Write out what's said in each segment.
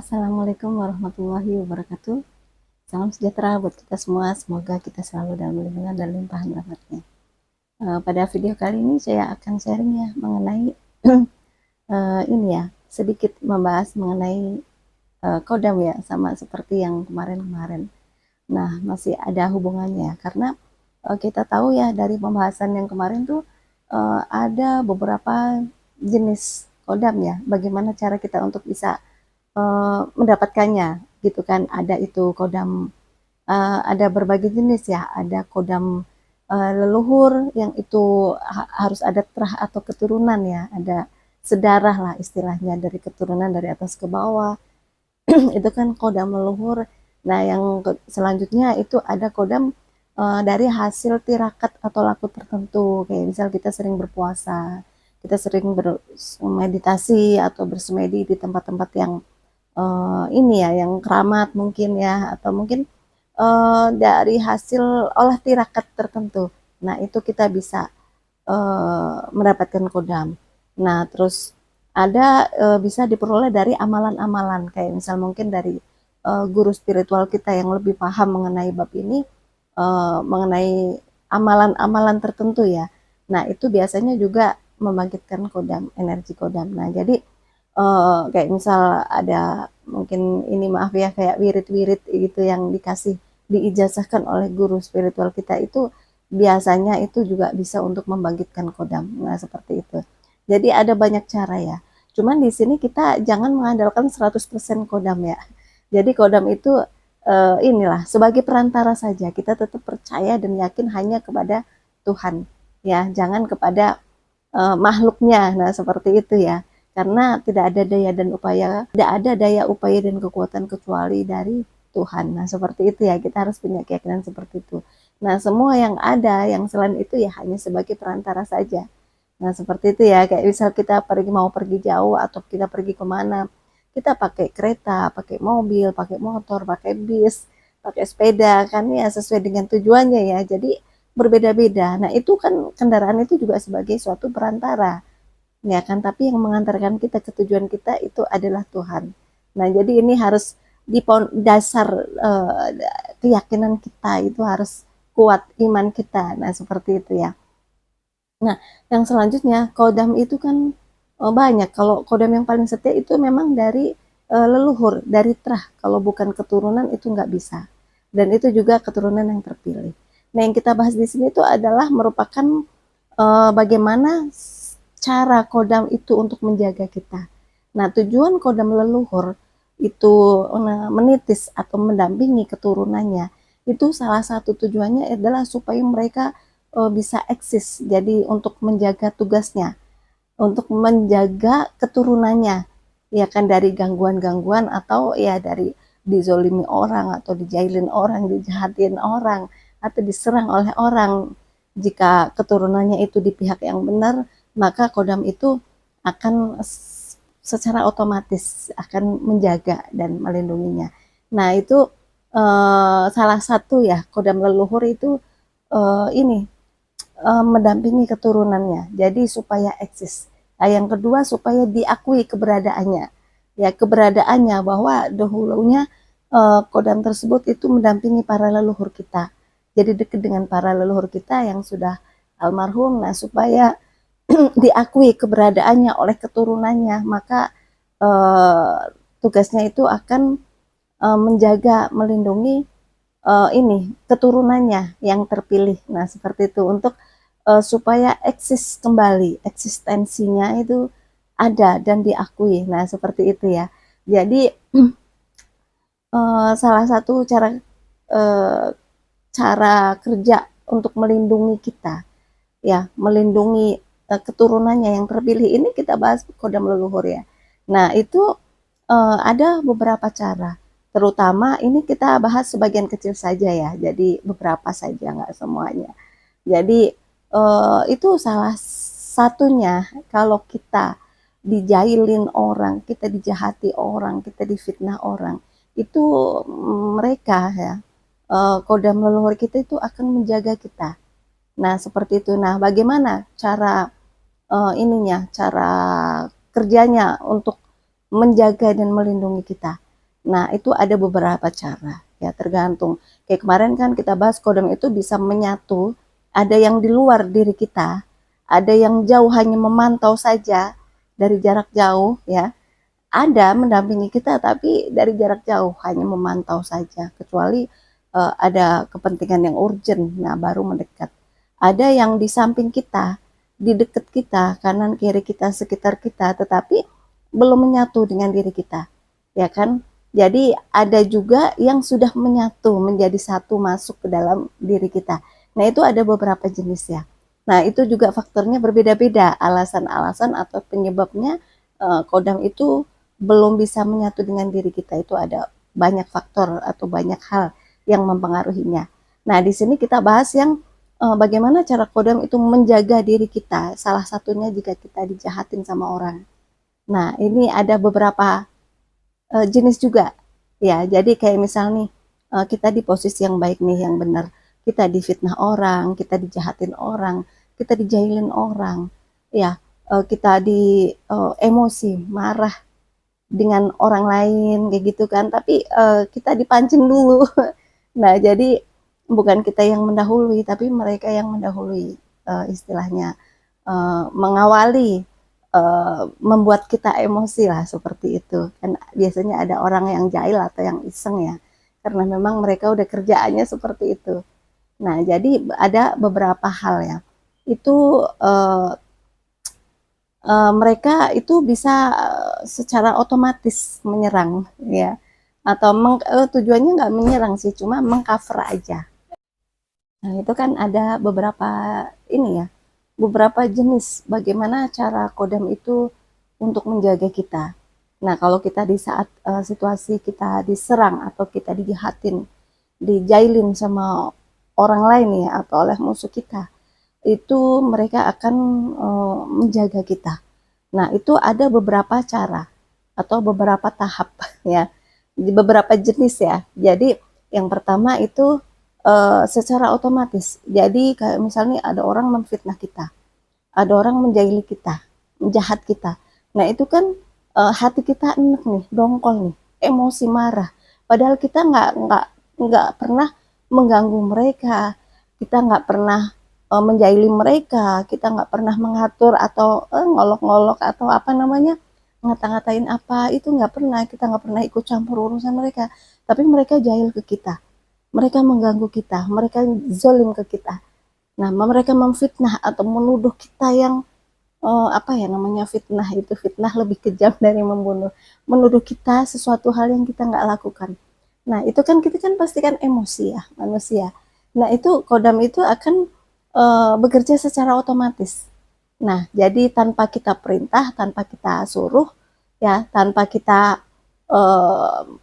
Assalamualaikum warahmatullahi wabarakatuh. Salam sejahtera buat kita semua. Semoga kita selalu dalam lindungan dan limpahan rahmatnya. Pada video kali ini saya akan sharing ya mengenai ini ya, sedikit membahas mengenai kodam ya, sama seperti yang kemarin-kemarin. Nah, masih ada hubungannya karena kita tahu ya dari pembahasan yang kemarin tuh ada beberapa jenis kodam ya. Bagaimana cara kita untuk bisa mendapatkannya gitu kan. Ada itu kodam, ada berbagai jenis ya, ada kodam leluhur yang itu harus ada terah atau keturunan ya, ada sedarah lah istilahnya dari keturunan dari atas ke bawah. Itu kan kodam leluhur. Nah yang selanjutnya itu ada kodam dari hasil tirakat atau laku tertentu, kayak misal kita sering berpuasa, kita sering bermeditasi atau bersemedi di tempat-tempat yang ini ya, yang keramat mungkin ya, atau mungkin dari hasil olah tirakat tertentu. Nah itu kita bisa mendapatkan kodam. Nah terus ada bisa diperoleh dari amalan-amalan, kayak misal mungkin dari guru spiritual kita yang lebih paham mengenai bab ini, mengenai amalan-amalan tertentu ya. Nah itu biasanya juga membangkitkan kodam, energi kodam. Nah jadi kayak misal ada mungkin ini, maaf ya, kayak wirid-wirid gitu yang dikasih diijazahkan oleh guru spiritual kita, itu biasanya itu juga bisa untuk membangkitkan kodam. Nah seperti itu. Jadi ada banyak cara ya. Cuman di sini kita jangan mengandalkan 100% kodam ya. Jadi kodam itu inilah sebagai perantara saja. Kita tetap percaya dan yakin hanya kepada Tuhan ya, jangan kepada makhluknya. Nah seperti itu ya, karena tidak ada daya dan upaya, tidak ada daya upaya dan kekuatan kecuali dari Tuhan. Nah seperti itu ya, kita harus punya keyakinan seperti itu. Nah semua yang ada yang selain itu ya hanya sebagai perantara saja. Nah seperti itu ya, kayak misal kita mau pergi jauh atau kita pergi kemana, kita pakai kereta, pakai mobil, pakai motor, pakai bis, pakai sepeda kan ya, sesuai dengan tujuannya ya. Jadi berbeda-beda. Nah itu kan kendaraan itu juga sebagai suatu perantara ya kan, tapi yang mengantarkan kita ke tujuan kita itu adalah Tuhan. Nah jadi ini harus di dasar keyakinan kita itu harus kuat, iman kita. Nah seperti itu ya. Nah yang selanjutnya kodam itu kan banyak. Kalau kodam yang paling setia itu memang dari leluhur, dari terah. Kalau bukan keturunan itu nggak bisa, dan itu juga keturunan yang terpilih. Nah yang kita bahas di sini itu adalah merupakan bagaimana cara kodam itu untuk menjaga kita. Nah, tujuan kodam leluhur itu menitis atau mendampingi keturunannya. Itu salah satu tujuannya adalah supaya mereka bisa eksis. Jadi untuk menjaga tugasnya, untuk menjaga keturunannya, ya kan, dari gangguan-gangguan atau ya dari dizolimi orang atau dijailin orang, dijahatin orang, atau diserang oleh orang. Jika keturunannya itu di pihak yang benar, maka kodam itu akan secara otomatis akan menjaga dan melindunginya. Nah itu salah satu ya, kodam leluhur itu ini mendampingi keturunannya, jadi supaya eksis. Nah, yang kedua supaya diakui keberadaannya, ya keberadaannya bahwa dahulunya kodam tersebut itu mendampingi para leluhur kita. Jadi dekat dengan para leluhur kita yang sudah almarhum. Nah supaya diakui keberadaannya oleh keturunannya, maka tugasnya itu akan menjaga, melindungi ini keturunannya yang terpilih. Nah seperti itu, untuk supaya eksis kembali, eksistensinya itu ada dan diakui. Nah seperti itu ya. Jadi salah satu cara kerja untuk melindungi kita ya, melindungi keturunannya yang terpilih ini, kita bahas kodam leluhur ya. Nah itu ada beberapa cara, terutama ini kita bahas sebagian kecil saja ya, jadi beberapa saja, nggak semuanya. Jadi itu salah satunya, kalau kita dijailin orang, kita dijahati orang, kita difitnah orang, itu mereka ya, kodam leluhur kita itu akan menjaga kita. Nah seperti itu. Nah bagaimana cara ininya, cara kerjanya untuk menjaga dan melindungi kita? Nah, itu ada beberapa cara, ya tergantung. Kayak kemarin kan kita bahas kodam itu bisa menyatu, ada yang di luar diri kita, ada yang jauh hanya memantau saja dari jarak jauh, ya. Ada mendampingi kita tapi dari jarak jauh, hanya memantau saja, kecuali ada kepentingan yang urgent, nah baru mendekat. Ada yang di samping kita, di dekat kita, kanan kiri kita, sekitar kita, tetapi belum menyatu dengan diri kita, ya kan? Jadi ada juga yang sudah menyatu menjadi satu masuk ke dalam diri kita. Nah itu ada beberapa jenis ya. Nah itu juga faktornya berbeda-beda, alasan-alasan atau penyebabnya kodam itu belum bisa menyatu dengan diri kita, itu ada banyak faktor atau banyak hal yang mempengaruhinya. Nah, di sini kita bahas yang bagaimana cara kodam itu menjaga diri kita. Salah satunya jika kita dijahatin sama orang. Nah, ini ada beberapa jenis juga. Ya, jadi kayak misal nih, kita di posisi yang baik nih, yang benar. Kita difitnah orang, kita dijahatin orang, kita dijahilin orang. Ya, kita di emosi, marah dengan orang lain kayak gitu kan, tapi kita dipancing dulu. Nah jadi bukan kita yang mendahului tapi mereka yang mendahului, istilahnya mengawali, membuat kita emosi lah seperti itu kan. Biasanya ada orang yang jahil atau yang iseng ya, karena memang mereka udah kerjaannya seperti itu. Nah jadi ada beberapa hal ya itu, mereka itu bisa secara otomatis menyerang ya, atau tujuannya nggak menyerang sih, cuma mengcover aja. Nah itu kan ada beberapa ini ya, beberapa jenis bagaimana cara kodam itu untuk menjaga kita. Nah kalau kita di saat situasi kita diserang atau kita dijahatin, dijailin sama orang lain ya, atau oleh musuh kita, itu mereka akan menjaga kita. Nah, itu ada beberapa cara atau beberapa tahap ya, beberapa jenis ya. Jadi yang pertama itu secara otomatis. Jadi kayak misalnya ada orang memfitnah kita, ada orang menjahili kita, menjahat kita. Nah, itu kan hati kita enek nih, dongkol nih, emosi marah. Padahal kita nggak pernah mengganggu mereka, kita nggak pernah menjahili mereka, kita nggak pernah mengatur atau ngolok-ngolok atau apa namanya, ngata-ngatain apa, itu nggak pernah, kita nggak pernah ikut campur urusan mereka, tapi mereka jahil ke kita, mereka mengganggu kita, mereka zolim ke kita. Nah mereka memfitnah atau menuduh kita yang apa ya namanya, fitnah itu, fitnah lebih kejam dari membunuh, menuduh kita sesuatu hal yang kita nggak lakukan. Nah itu kan kita kan pasti kan emosi ya manusia. Nah itu kodam itu akan bekerja secara otomatis. Nah, jadi tanpa kita perintah, tanpa kita suruh, ya, tanpa kita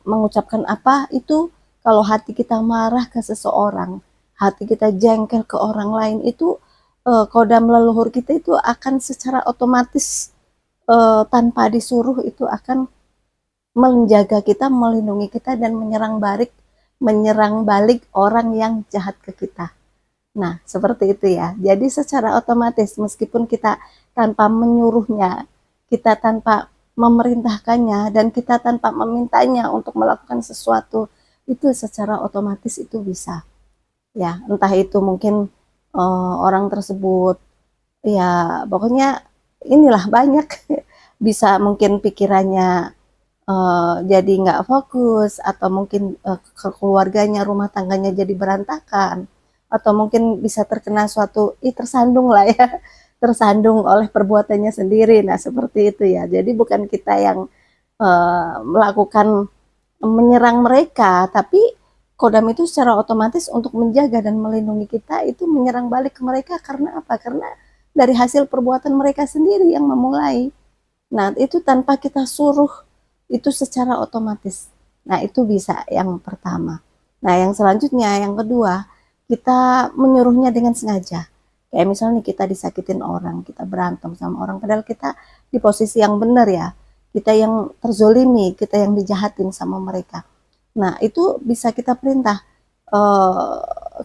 mengucapkan apa, itu kalau hati kita marah ke seseorang, hati kita jengkel ke orang lain, itu kodam leluhur kita itu akan secara otomatis tanpa disuruh itu akan menjaga kita, melindungi kita dan menyerang balik orang yang jahat ke kita. Nah, seperti itu ya. Jadi secara otomatis meskipun kita tanpa menyuruhnya, kita tanpa memerintahkannya, dan kita tanpa memintanya untuk melakukan sesuatu, itu secara otomatis itu bisa. Ya, entah itu mungkin orang tersebut ya pokoknya inilah banyak bisa mungkin pikirannya jadi nggak fokus, atau mungkin keluarganya, rumah tangganya jadi berantakan, atau mungkin bisa terkena suatu tersandung lah ya, tersandung oleh perbuatannya sendiri. Nah seperti itu ya, jadi bukan kita yang melakukan menyerang mereka, tapi kodam itu secara otomatis untuk menjaga dan melindungi kita itu menyerang balik ke mereka. Karena apa? Karena dari hasil perbuatan mereka sendiri yang memulai. Nah itu tanpa kita suruh, itu secara otomatis. Nah itu bisa yang pertama. Nah yang selanjutnya, yang kedua, kita menyuruhnya dengan sengaja. Kayak misalnya kita disakitin orang, kita berantem sama orang, padahal kita di posisi yang benar ya, kita yang terzolimi, kita yang dijahatin sama mereka. Nah itu bisa kita perintah, eh,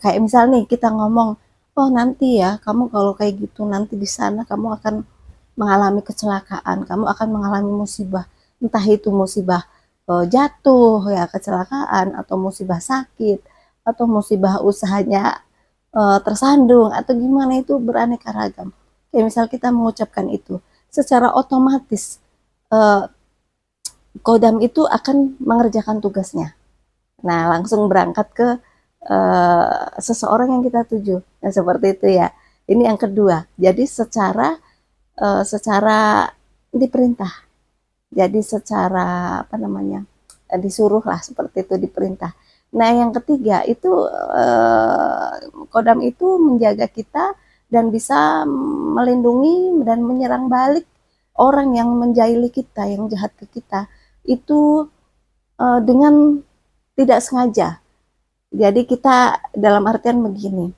kayak misalnya nih kita ngomong, oh nanti ya kamu kalau kayak gitu, nanti di sana kamu akan mengalami kecelakaan, kamu akan mengalami musibah, entah itu musibah jatuh ya, kecelakaan atau musibah sakit atau musibah usahanya tersandung atau gimana, itu beraneka ragam. Kayak misal kita mengucapkan itu, secara otomatis eh, kodam itu akan mengerjakan tugasnya. Nah, langsung berangkat ke seseorang yang kita tuju. Nah, seperti itu ya. Ini yang kedua. Jadi secara diperintah. Jadi secara apa namanya? Disuruh lah, seperti itu, diperintah. Nah, yang ketiga itu kodam itu menjaga kita dan bisa melindungi dan menyerang balik orang yang menjahili kita, yang jahat ke kita. Itu dengan tidak sengaja. Jadi kita dalam artian begini,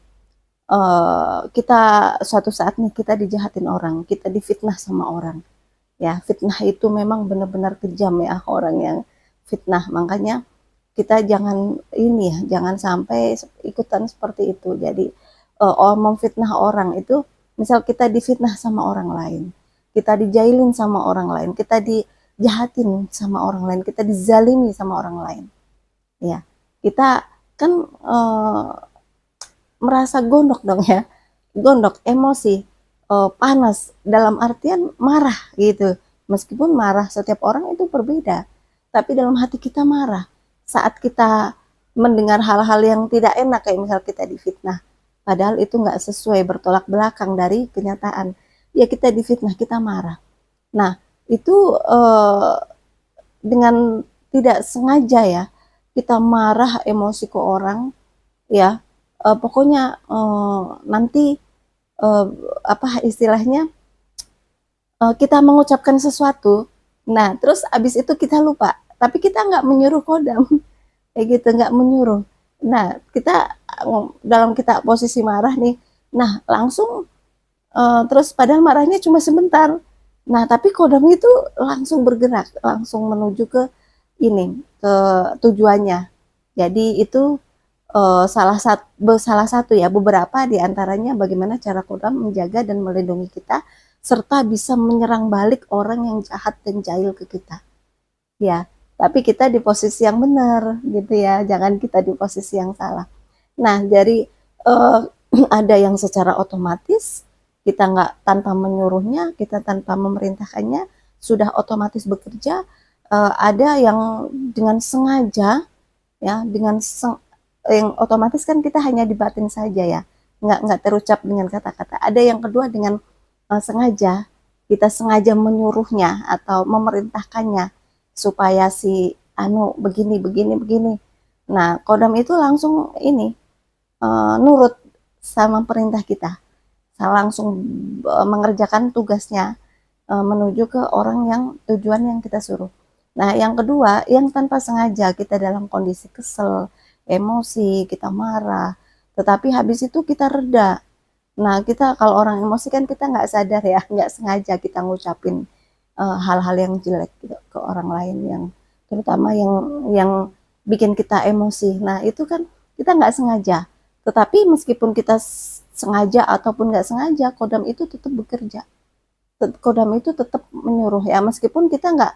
kita suatu saat nih kita dijahatin orang, kita difitnah sama orang. Ya, fitnah itu memang benar-benar kejam ya orang yang fitnah. Makanya kita jangan ini ya, jangan sampai ikutan seperti itu. Jadi memfitnah orang itu, misal kita difitnah sama orang lain, kita dijailin sama orang lain, kita dijahatin sama orang lain, kita dizalimi sama orang lain. Ya, kita kan merasa gondok dong ya, gondok, emosi, panas, dalam artian marah gitu. Meskipun marah setiap orang itu berbeda, tapi dalam hati kita marah saat kita mendengar hal-hal yang tidak enak, kayak misal kita difitnah, padahal itu nggak sesuai, bertolak belakang dari kenyataan. Ya kita difitnah, kita marah. Nah, itu dengan tidak sengaja ya, kita marah, emosi ke orang, ya pokoknya nanti uh, apa istilahnya, kita mengucapkan sesuatu, nah terus abis itu kita lupa, tapi kita nggak menyuruh kodam, kayak gitu, nggak menyuruh. Nah kita dalam kita posisi marah nih, nah langsung terus padahal marahnya cuma sebentar, nah tapi kodam itu langsung bergerak, langsung menuju ke ini, ke tujuannya. Jadi itu salah satu ya, beberapa di antaranya bagaimana cara kodam menjaga dan melindungi kita serta bisa menyerang balik orang yang jahat dan jahil ke kita. Ya, tapi kita di posisi yang benar gitu ya, jangan kita di posisi yang salah. Nah, dari uh, ada yang secara otomatis, kita nggak tanpa menyuruhnya, kita tanpa memerintahkannya, sudah otomatis bekerja. Ada yang dengan sengaja, ya, yang otomatis kan kita hanya di batin saja ya, nggak terucap dengan kata-kata. Ada yang kedua dengan sengaja, kita sengaja menyuruhnya atau memerintahkannya supaya si anu begini begini begini. Nah, kodam itu langsung ini nurut sama perintah kita, langsung mengerjakan tugasnya menuju ke orang yang tujuan yang kita suruh. Nah, yang kedua, yang tanpa sengaja kita dalam kondisi kesel, emosi, kita marah, tetapi habis itu kita reda. Nah, kita kalau orang emosi kan kita nggak sadar ya, nggak sengaja kita ngucapin hal-hal yang jelek gitu ke orang lain, yang terutama yang bikin kita emosi. Nah, itu kan kita nggak sengaja. Tetapi meskipun kita sengaja ataupun nggak sengaja, kodam itu tetap bekerja. Kodam itu tetap menyuruh ya, meskipun kita nggak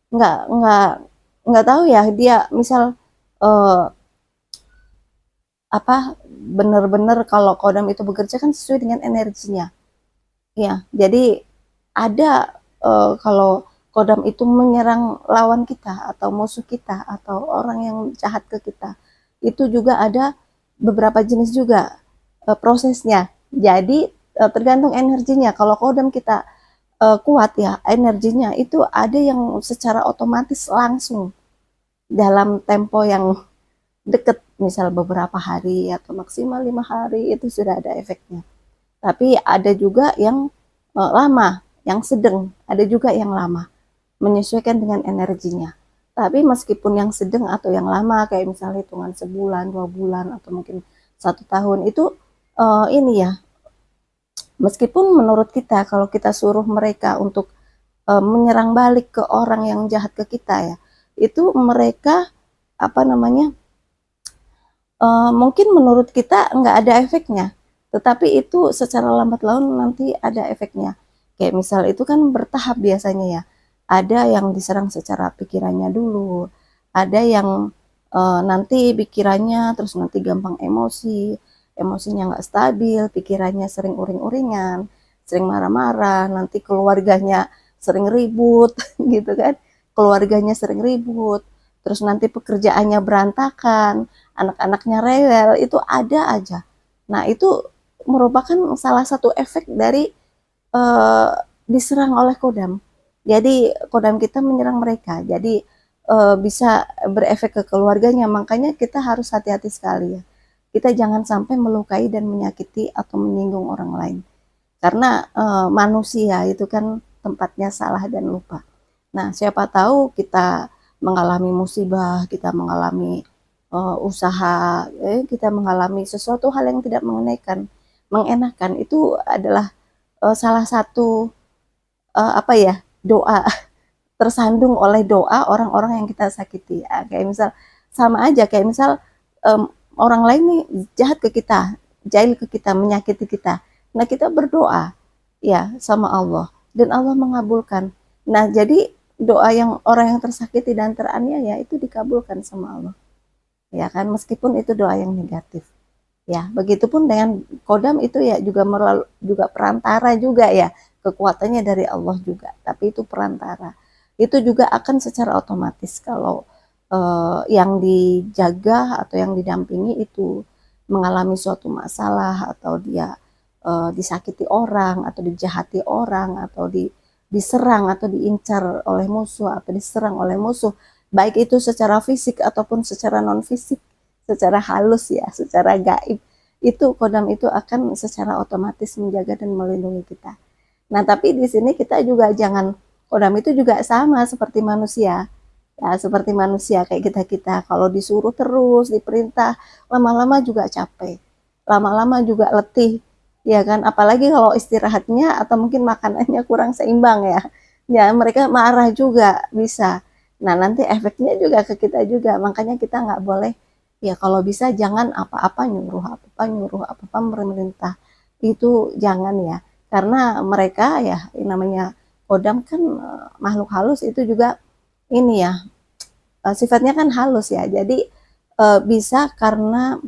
nggak nggak tahu ya, dia misal eh, apa benar-benar kalau kodam itu bekerja kan sesuai dengan energinya. Ya, jadi ada kalau kodam itu menyerang lawan kita atau musuh kita atau orang yang jahat ke kita, itu juga ada beberapa jenis juga prosesnya. Jadi tergantung energinya. Kalau kodam kita kuat ya, energinya itu ada yang secara otomatis langsung dalam tempo yang deket, misal beberapa hari atau maksimal 5 hari itu sudah ada efeknya. Tapi ada juga yang lama, yang sedang, ada juga yang lama, menyesuaikan dengan energinya. Tapi meskipun yang sedang atau yang lama, kayak misalnya hitungan sebulan, 2 bulan, atau mungkin 1 tahun, itu ini ya, meskipun menurut kita kalau kita suruh mereka untuk menyerang balik ke orang yang jahat ke kita ya, itu mereka apa namanya, mungkin menurut kita nggak ada efeknya, tetapi itu secara lambat laun nanti ada efeknya. Kayak misal itu kan bertahap biasanya ya. Ada yang diserang secara pikirannya dulu, ada yang nanti pikirannya terus nanti gampang emosi, emosinya nggak stabil, pikirannya sering uring-uringan, sering marah-marah, nanti keluarganya sering ribut gitu kan, keluarganya sering ribut, terus nanti pekerjaannya berantakan, anak-anaknya rewel, itu ada aja. Nah, itu merupakan salah satu efek dari uh, diserang oleh kodam. Jadi kodam kita menyerang mereka. Jadi bisa berefek ke keluarganya. Makanya kita harus hati-hati sekali ya. Kita jangan sampai melukai dan menyakiti atau menyinggung orang lain. Karena manusia itu kan tempatnya salah dan lupa. Nah, siapa tahu kita mengalami musibah, kita mengalami usaha, kita mengalami sesuatu hal yang tidak mengenakan itu adalah salah satu apa ya, doa tersandung oleh doa orang-orang yang kita sakiti. Ya, kayak misal sama aja kayak misal orang lain nih jahat ke kita, jahil ke kita, menyakiti kita. Nah, kita berdoa ya sama Allah dan Allah mengabulkan. Nah, jadi doa yang orang yang tersakiti dan teraniaya itu dikabulkan sama Allah. Ya kan, meskipun itu doa yang negatif. Ya, begitupun dengan kodam itu ya juga perantara juga ya, kekuatannya dari Allah juga, tapi itu perantara. Itu juga akan secara otomatis kalau yang dijaga atau yang didampingi itu mengalami suatu masalah atau dia disakiti orang atau dijahati orang atau diserang atau diincar oleh musuh atau diserang oleh musuh, baik itu secara fisik ataupun secara non fisik, secara halus ya, secara gaib, itu kodam itu akan secara otomatis menjaga dan melindungi kita. Nah, tapi di sini kita juga jangan, kodam itu juga sama seperti manusia. Ya, seperti manusia kayak kita-kita, kalau disuruh terus, diperintah, lama-lama juga capek. Lama-lama juga letih, ya kan? Apalagi kalau istirahatnya atau mungkin makanannya kurang seimbang ya. Ya, mereka marah juga bisa. Nah, nanti efeknya juga ke kita juga. Makanya kita nggak boleh, ya kalau bisa jangan apa-apa nyuruh apa-apa memerintah. Itu jangan ya. Karena mereka ya namanya kodam kan makhluk halus itu juga ini ya, sifatnya kan halus ya. Jadi bisa karena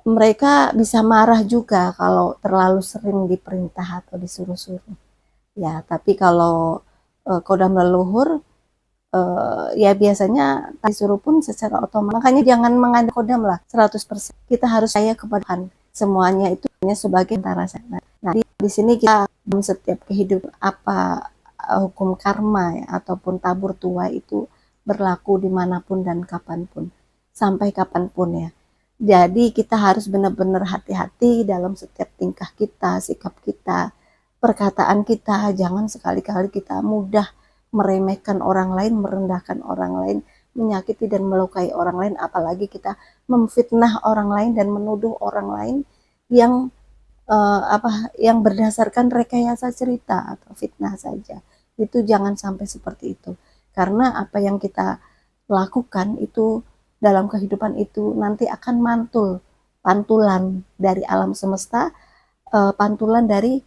mereka bisa marah juga kalau terlalu sering diperintah atau disuruh-suruh. Ya, tapi kalau kodam leluhur ya biasanya disuruh pun secara otomatis. Makanya jangan mengandalkan kodam lah 100%. Kita harus percaya kepada Tuhan. Semuanya itu hanya sebagai antara sana. Nah, di sini kita setiap kehidupan apa hukum karma ya, ataupun tabur tua itu berlaku dimanapun dan kapanpun, sampai kapanpun ya. Jadi kita harus benar-benar hati-hati dalam setiap tingkah kita, sikap kita, perkataan kita. Jangan sekali-kali kita mudah meremehkan orang lain, merendahkan orang lain, menyakiti dan melukai orang lain, apalagi kita memfitnah orang lain dan menuduh orang lain yang yang berdasarkan rekayasa cerita atau fitnah saja. Itu jangan sampai seperti itu. Karena apa yang kita lakukan itu dalam kehidupan itu nanti akan pantulan dari alam semesta, pantulan dari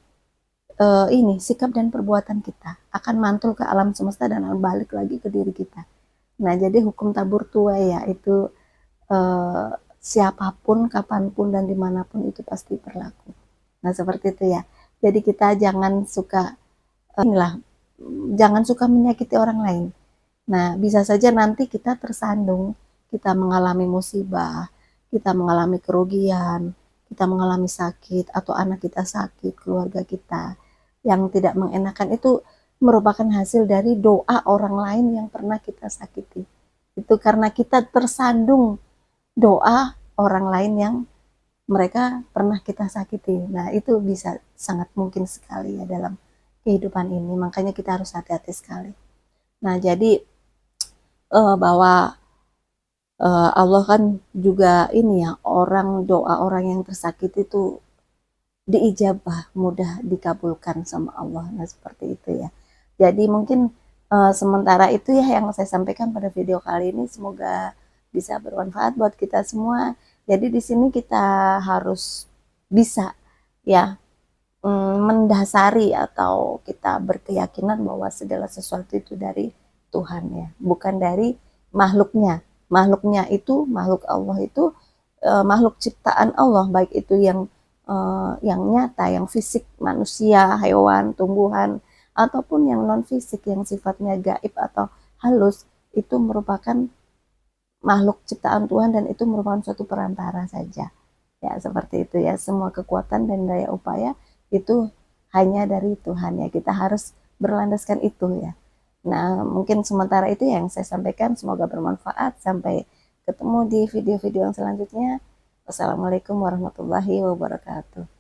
ini sikap dan perbuatan kita akan mantul ke alam semesta dan balik lagi ke diri kita. Nah, jadi hukum tabur tuai ya itu siapapun, kapanpun dan dimanapun itu pasti berlaku. Nah, seperti itu ya. Jadi kita jangan suka inilah, jangan suka menyakiti orang lain. Nah, bisa saja nanti kita tersandung, kita mengalami musibah, kita mengalami kerugian, kita mengalami sakit, atau anak kita sakit, keluarga kita yang tidak mengenakan, itu merupakan hasil dari doa orang lain yang pernah kita sakiti. Itu karena kita tersandung doa orang lain yang mereka pernah kita sakiti. Nah, itu bisa sangat mungkin sekali ya dalam kehidupan ini. Makanya kita harus hati-hati sekali. Nah, jadi bahwa Allah kan juga ini ya, doa orang yang tersakiti itu diijabah, mudah dikabulkan sama Allah. Nah, seperti itu ya. Jadi mungkin sementara itu ya yang saya sampaikan pada video kali ini, semoga bisa bermanfaat buat kita semua. Jadi di sini kita harus bisa ya mendasari atau kita berkeyakinan bahwa segala sesuatu itu dari Tuhan ya, bukan dari makhluknya. Makhluknya itu, makhluk Allah itu makhluk ciptaan Allah, baik itu yang nyata, yang fisik, manusia, hewan, tumbuhan, ataupun yang non fisik, yang sifatnya gaib atau halus, itu merupakan makhluk ciptaan Tuhan dan itu merupakan suatu perantara saja. Ya, seperti itu ya. Semua kekuatan dan daya upaya itu hanya dari Tuhan ya. Kita harus berlandaskan itu ya. Nah, mungkin sementara itu yang saya sampaikan. Semoga bermanfaat. Sampai ketemu di video-video yang selanjutnya. Wassalamualaikum warahmatullahi wabarakatuh.